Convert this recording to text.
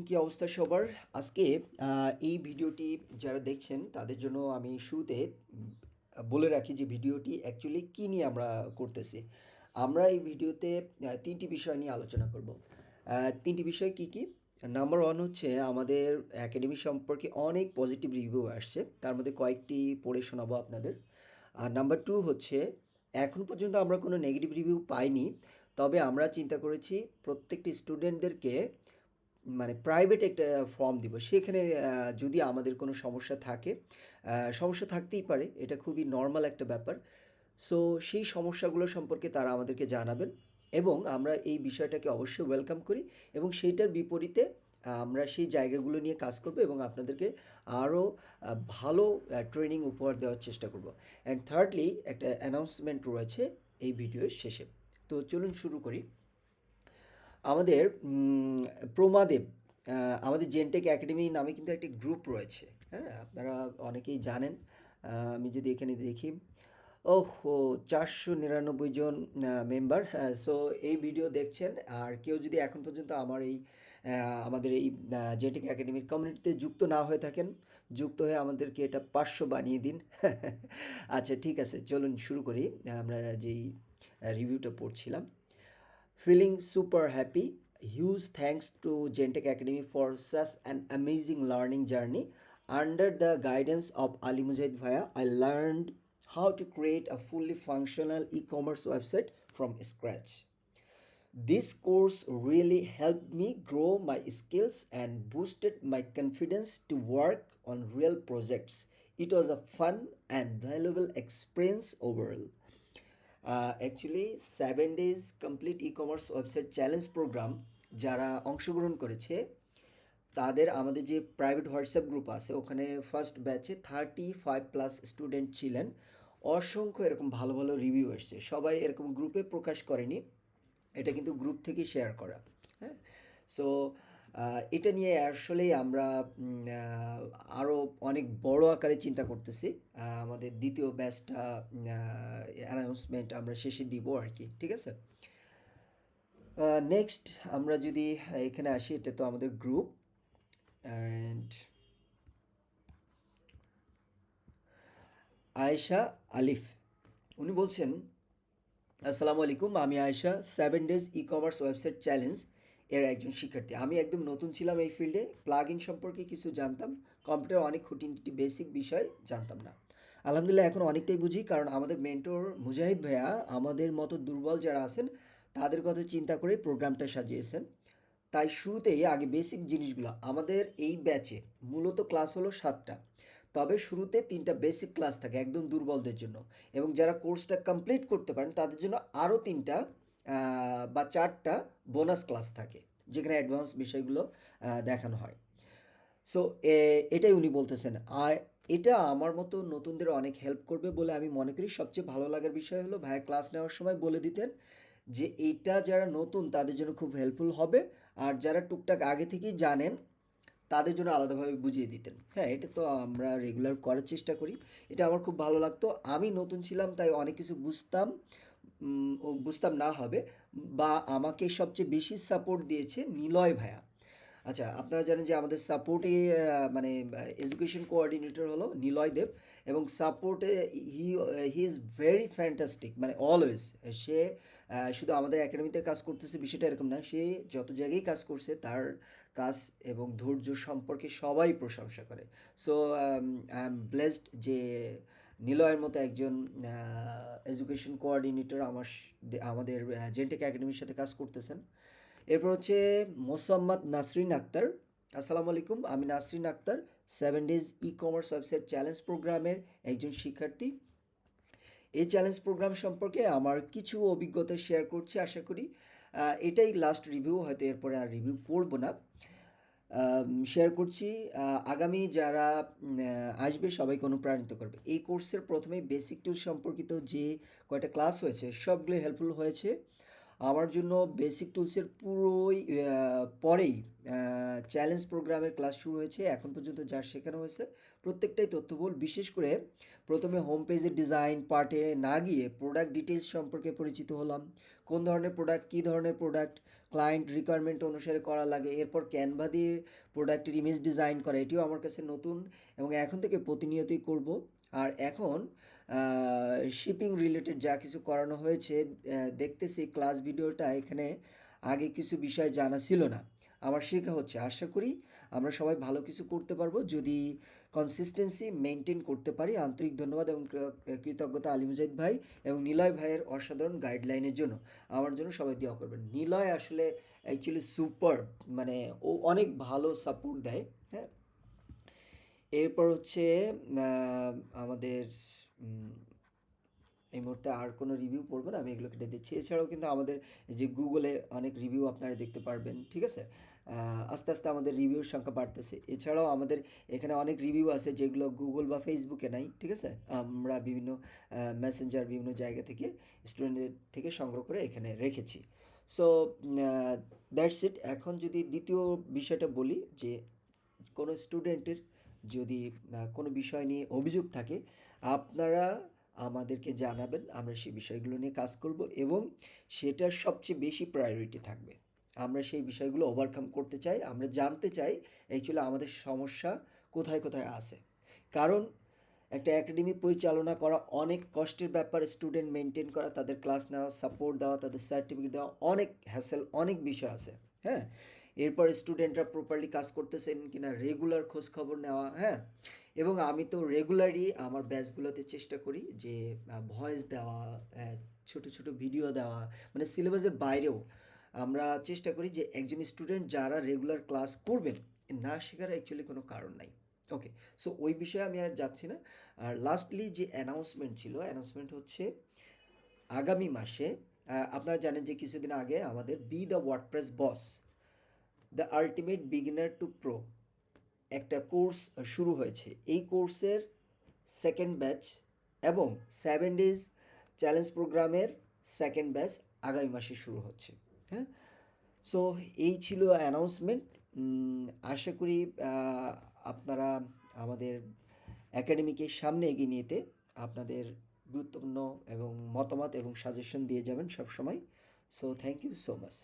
কি অবস্থা সবার? আজকে এই ভিডিওটি যারা দেখছেন তাদের জন্য আমি শুরুতে বলে রাখি যে ভিডিওটি অ্যাকচুয়ালি কী নিয়ে আমরা করতেছি। আমরা এই ভিডিওতে ৩টি বিষয় নিয়ে আলোচনা করব। ৩টি বিষয় কি, কি? নাম্বার 1 হচ্ছে আমাদের একাডেমি সম্পর্কে অনেক পজিটিভ রিভিউ আসছে। তার মধ্যে কয়েকটি পড়ে শোনাবো আপনাদের। আর নাম্বার 2 হচ্ছে এখন পর্যন্ত আমরা কোনো নেগেটিভ রিভিউ পাইনি। তবে আমরা চিন্তা করেছি প্রত্যেকটি স্টুডেন্টদেরকে মানে প্রাইভেট একটা ফর্ম দিব। সেখানে যদি আমাদের কোনো সমস্যা থাকে, সমস্যা থাকতেই পারে। এটা খুবই নরমাল একটা ব্যাপার। সো সেই সমস্যাগুলো সম্পর্কে তারা আমাদেরকে জানাবেন এবং আমরা এই বিষয়টাকে অবশ্যই ওয়েলকাম করি এবং সেইটার বিপরীতে আমরা সেই জায়গাগুলো নিয়ে কাজ করব এবং আপনাদেরকে আরও ভালো ট্রেনিং উপহার দেওয়ার চেষ্টা করব। অ্যান্ড থার্ডলি একটা অ্যানাউন্সমেন্ট রয়েছে এই ভিডিওর শেষে। তো চলুন শুরু করি। আমাদের প্রমাদেব আমাদের জেনটেক একাডেমি নামে কিন্তু একটি গ্রুপ রয়েছে। হ্যাঁ, আপনারা অনেকেই জানেন। আমি যদি এখানে দেখি, ওহো, 499 জন মেম্বার। সো এই ভিডিও দেখছেন আর কেউ যদি এখন পর্যন্ত আমাদের এই জেনটেক একাডেমির কমিউনিটিতে যুক্ত না হয়ে থাকেন, যুক্ত হয়ে আমাদেরকে এটা 500 বানিয়ে দিন। আচ্ছা, ঠিক আছে, চলুন শুরু করি। আমরা যেই রিভিউটা পড়ছিলাম, feeling super happy. Huge thanks to Gentech Academy for such an amazing learning journey. Under the guidance of Ali Mujahid Bhaya, I learned how to create a fully functional e-commerce website from scratch. This course really helped me grow my skills and boosted my confidence to work on real projects. It was a fun and valuable experience overall. Actually 7 days complete e commerce website challenge program যারা অংশগ্রহণ করেছে তাদের আমাদের যে private WhatsApp group আছে ওখানে first ব্যাচে 35+ student ছিলেন। অসংখ্য এরকম ভালো ভালো রিভিউ এসছে। সবাই এরকম গ্রুপে প্রকাশ করেনি, এটা কিন্তু গ্রুপ থেকে শেয়ার করা। হ্যাঁ, সো এটা নিয়ে আসলেই আমরা আরও অনেক বড় আকারে চিন্তা করতেছি। আমাদের দ্বিতীয় ব্যাচটা অ্যানাউন্সমেন্ট আমরা শেষে দিব আর কি, ঠিক আছে? নেক্সট আমরা যদি এখানে আসি, এটা তো আমাদের গ্রুপ। অ্যান্ড আয়েশা আলিফ উনি বলছেন, আসসালামু আলাইকুম, আমি Ayesha 7 days e commerce website challenge এর একজন শিক্ষার্থী। আমি একদম নতুন ছিলাম এই ফিল্ডে, প্লাগ ইন সম্পর্কে কিছু জানতাম, কম্পিউটার অনেক খুঁটিনাটি বেসিক বিষয় জানতাম না। আলহামদুলিল্লাহ এখন অনেকটাই বুঝি, কারণ আমাদের মেন্টর মুজাহিদ ভাইয়া আমাদের মতো দুর্বল যারা আছেন তাদের কথা চিন্তা করে প্রোগ্রামটা সাজিয়েছেন। তাই শুরুতেই আগে বেসিক জিনিসগুলো, আমাদের এই ব্যাচে মূলত ক্লাস হলো 7টা, তবে শুরুতে 3টা বেসিক ক্লাস থাকে একদম দুর্বলদের জন্য, এবং যারা কোর্সটা কমপ্লিট করতে পারেন তাদের জন্য আরও 3টা বা 4টা বোনাস ক্লাস থাকে যেখানে অ্যাডভান্স বিষয়গুলো দেখানো হয়। সো এটাই উনি বলতেছেন। আর এটা আমার মতো নতুনদের অনেক হেল্প করবে বলে আমি মনে করি। সবচেয়ে ভালো লাগার বিষয় হলো ভাইয়া ক্লাস নেওয়ার সময় বলে দিতেন যে এইটা যারা নতুন তাদের জন্য খুব হেল্পফুল হবে, আর যারা টুকটাক আগে থেকেই জানেন তাদের জন্য আলাদাভাবে বুঝিয়ে দিতেন। হ্যাঁ, এটা তো আমরা রেগুলার করার চেষ্টা করি। এটা আমার খুব ভালো লাগতো। আমি নতুন ছিলাম তাই অনেক কিছু বুঝতাম ও বুঝতাম না হবে, বা আমাকে সবচেয়ে বেশি সাপোর্ট দিয়েছে নিলয় ভাইয়া। আচ্ছা, আপনারা জানেন যে আমাদের সাপোর্টে মানে এডুকেশন কোঅর্ডিনেটর হলো নিলয় দেব, এবং সাপোর্টে হি হি ইজ ভেরি ফ্যান্টাস্টিক, মানে অলওয়েজ। সে শুধু আমাদের একাডেমিতে কাজ করতেছে বিষয়টা এরকম না, সে যত জায়গায় কাজ করছে তার কাজ এবং ধৈর্য সম্পর্কে সবাই প্রশংসা করে। সো আই এম ব্লেসড যে নিলয়ের মতো একজন এডুকেশন কোঅর্ডিনেটর আমাদের জেনটেক একাডেমির সাথে কাজ করতেছেন। এরপর হচ্ছে মোসাম্মদ নাসরিন আক্তার। আসসালামু আলাইকুম, আমি Nasrin Akhtar 7 days e commerce website challenge প্রোগ্রামের একজন শিক্ষার্থী। এই চ্যালেঞ্জ প্রোগ্রাম সম্পর্কে আমার কিছু অভিজ্ঞতা শেয়ার করছি, আশা করি এটাই লাস্ট রিভিউ, হয়তো এরপরে আর রিভিউ পড়বো না। শেয়ার করছি, আগামী যারা আসবে সবাইকে অনুপ্রাণিত করবে। এই কোর্সের প্রথমেই বেসিক টুল সম্পর্কিত যে কয়টা ক্লাস হয়েছে সবগুলো হেল্পফুল হয়েছে আমার জন্য। বেসিক টুলসের পুরোই পরেই চ্যালেঞ্জ প্রোগ্রামের ক্লাস শুরু হয়েছে। এখন পর্যন্ত যা শেখানো হয়েছে প্রত্যেকটাই তথ্যবহুল। বিশেষ করে প্রথমে হোম পেজের ডিজাইন পার্টে না গিয়ে প্রোডাক্ট ডিটেলস সম্পর্কে পরিচিত হলাম, কোন ধরনের প্রোডাক্ট, কী ধরনের প্রোডাক্ট ক্লায়েন্ট রিকোয়ারমেন্ট অনুসারে করা লাগে, এরপর ক্যানভা দিয়ে প্রোডাক্টের ইমেজ ডিজাইন করা, এটিও আমার কাছে নতুন এবং এখন থেকে প্রতিনিয়তই করব। আর এখন শিপিং রিলেটেড যা কিছু করানো হয়েছে, দেখতেছি ক্লাস ভিডিওটা এখানে আগে কিছু বিষয় জানা ছিল না, আমার শেখা হচ্ছে। আশা করি আমরা সবাই ভালো কিছু করতে পারবো যদি কনসিস্টেন্সি মেনটেন করতে পারি। আন্তরিক ধন্যবাদ এবং কৃতজ্ঞতা আলী মুজাহিদ ভাই এবং নিলয় ভাইয়ের অসাধারণ গাইডলাইনের জন্য। আমার জন্য সবাই দোয়া করবেন। নিলয় আসলে অ্যাকচুয়ালি সুপার, মানে ও অনেক ভালো সাপোর্ট দেয়। হ্যাঁ, এরপর হচ্ছে আমাদের এই মুহূর্তে আর কোনো রিভিউ পড়বো না, আমি এগুলো কেটে দিচ্ছি। এছাড়াও কিন্তু আমাদের যে গুগলে অনেক রিভিউ আপনারা দেখতে পারবেন, ঠিক আছে? আস্তে আস্তে আমাদের রিভিউর সংখ্যা বাড়তেছে। এছাড়াও আমাদের এখানে অনেক রিভিউ আছে যেগুলো গুগল বা ফেসবুকে নাই, ঠিক আছে? আমরা বিভিন্ন মেসেঞ্জার বিভিন্ন জায়গা থেকে স্টুডেন্টদের থেকে সংগ্রহ করে এখানে রেখেছি। So that's it. এখন যদি দ্বিতীয় বিষয়টা বলি, যে কোনো স্টুডেন্টের যদি কোনো বিষয় নিয়ে অভিযোগ থাকে, আপনারা আমাদেরকে জানাবেন, আমরা সেই বিষয়গুলো নিয়ে কাজ করব এবং সেটার সবচেয়ে বেশি প্রায়োরিটি থাকবে। আমরা সেই বিষয়গুলো ওভারকাম করতে চাই, আমরা জানতে চাই অ্যাকচুয়ালি আমাদের সমস্যা কোথায় কোথায় আছে। কারণ একটা একাডেমি পরিচালনা করা অনেক কষ্টের ব্যাপার, স্টুডেন্ট মেনটেন করা, তাদের ক্লাস নেওয়া, সাপোর্ট দেওয়া, তাদের সার্টিফিকেট দেওয়া, অনেক হ্যাসেল, অনেক বিষয় আছে। হ্যাঁ, এরপর স্টুডেন্টরা প্রপারলি কাজ করতেছেন কিনা রেগুলার খোঁজ খবর নেওয়া। হ্যাঁ, এবং আমি তো রেগুলারই আমার ব্যাচগুলোতে চেষ্টা করি যে ভয়েস দেওয়া, ছোট ছোট ভিডিও দেওয়া, মানে সিলেবাসের বাইরেও আমরা চেষ্টা করি যে একজন স্টুডেন্ট যারা রেগুলার ক্লাস করবেন না শেখার অ্যাকচুয়ালি কোনো কারণ নাই। ওকে, সো ওই বিষয়ে আমি আর যাচ্ছি না। আর লাস্টলি যে অ্যানাউন্সমেন্ট ছিল, অ্যানাউন্সমেন্ট হচ্ছে আগামী মাসে আপনারা জানেন যে কিছুদিন আগে আমাদের B the WordPress boss, the ultimate beginner two pro একটা কোর্স শুরু হয়েছে। এই কোর্সের সেকেন্ড ব্যাচ এবং 7 ডেজ চ্যালেঞ্জ প্রোগ্রামের সেকেন্ড ব্যাচ আগামী মাসে শুরু হচ্ছে। হ্যাঁ, সো এই ছিল অ্যানাউন্সমেন্ট। আশা করি আপনারা আমাদের একাডেমিকে সামনে এগিয়ে নিতে আপনাদের গুরুত্বপূর্ণ এবং মতামত এবং সাজেশন দিয়ে যাবেন সবসময়। So thank you so much.